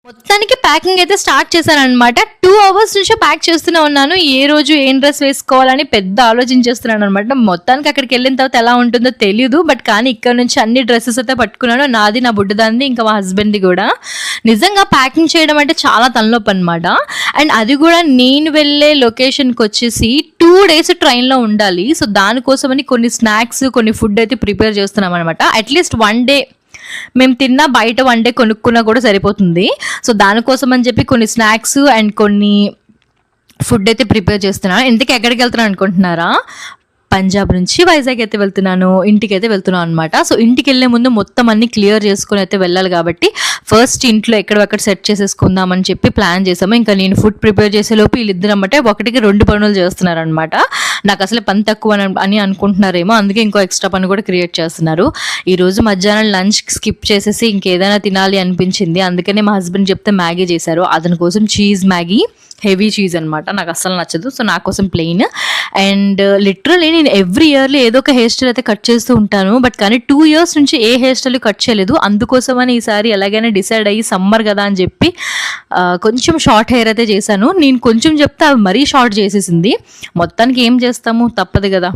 మొత్తానికి ప్యాకింగ్ అయితే స్టార్ట్ చేశాననమాట. 2 అవర్స్ నుంచి ప్యాక్ చేస్తూనే ఉన్నాను. ఏ రోజు ఏం డ్రెస్ వేసుకోవాలని పెద్ద ఆలోచించేస్తున్నాను అనమాట. మొత్తానికి అక్కడికి వెళ్ళిన తర్వాత ఎలా ఉంటుందో తెలీదు. బట్ కానీ ఇక్కడ నుంచి అన్ని డ్రెస్సెస్ అయితే పట్టుకున్నాను. నాది, నా బుడ్డదాన్ని, ఇంకా మా హస్బెండ్ది కూడా. నిజంగా ప్యాకింగ్ చేయడం అంటే చాలా తలనొప్పి అనమాట. అండ్ అది కూడా నేను వెళ్ళే లొకేషన్కి వచ్చేసి 2 days ట్రైన్లో ఉండాలి. సో దానికోసమని కొన్ని స్నాక్స్, కొన్ని ఫుడ్ అయితే ప్రిపేర్ చేస్తున్నాం అనమాట. అట్లీస్ట్ 1 day మేము తిన్న బయట 1 day కొనుక్కున్నా కూడా సరిపోతుంది. సో దానికోసం అని చెప్పి కొన్ని స్నాక్స్ అండ్ కొన్ని ఫుడ్ అయితే ప్రిపేర్ చేస్తున్నాను. ఇంతకీ ఎక్కడికి వెళ్తున్నాను అనుకుంటున్నారా? పంజాబ్ నుంచి వైజాగ్ అయితే వెళ్తున్నాను. ఇంటికి అయితే వెళ్తున్నాను అనమాట. సో ఇంటికి వెళ్ళే ముందు మొత్తం అన్ని క్లియర్ చేసుకుని అయితే వెళ్ళాలి కాబట్టి ఫస్ట్ ఇంట్లో ఎక్కడొక్కడ సెట్ చేసేసుకుందామని చెప్పి ప్లాన్ చేసాము. ఇంకా నేను ఫుడ్ ప్రిపేర్ చేసే లోపు వీళ్ళిద్దరు అమ్మటే ఒకటికి 2 పనులు చేస్తున్నారనమాట. నాకు అసలే పని తక్కువ అని అనుకుంటున్నారేమో, అందుకే ఇంకో ఎక్స్ట్రా పని కూడా క్రియేట్ చేస్తున్నారు. ఈరోజు మధ్యాహ్నం లంచ్ స్కిప్ చేసేసి ఇంకేదైనా తినాలి అనిపించింది. అందుకనే మా హస్బెండ్ చెప్తే మ్యాగీ చేశారు. అతని కోసం చీజ్ మ్యాగీ, హెవీ చీజ్ అనమాట. నాకు అస్సలు నచ్చదు. సో నా కోసం ప్లెయిన్. అండ్ లిటరలీ నేను ఎవ్రీ ఇయర్లీ ఏదో ఒక హెయిర్ స్టైల్ అయితే కట్ చేస్తూ ఉంటాను. బట్ కానీ 2 years నుంచి ఏ హెయిర్ స్టైల్ కట్ చేయలేదు. అందుకోసమని ఈసారి ఎలాగైనా డిసైడ్ అయ్యి సమ్మర్ కదా అని చెప్పి కొంచెం షార్ట్ హెయిర్ అయితే చేశాను. నేను కొంచెం చెప్తే అవి మరీ షార్ట్ చేసేసింది. మొత్తానికి ఏం చేస్తాము, తప్పదు కదా.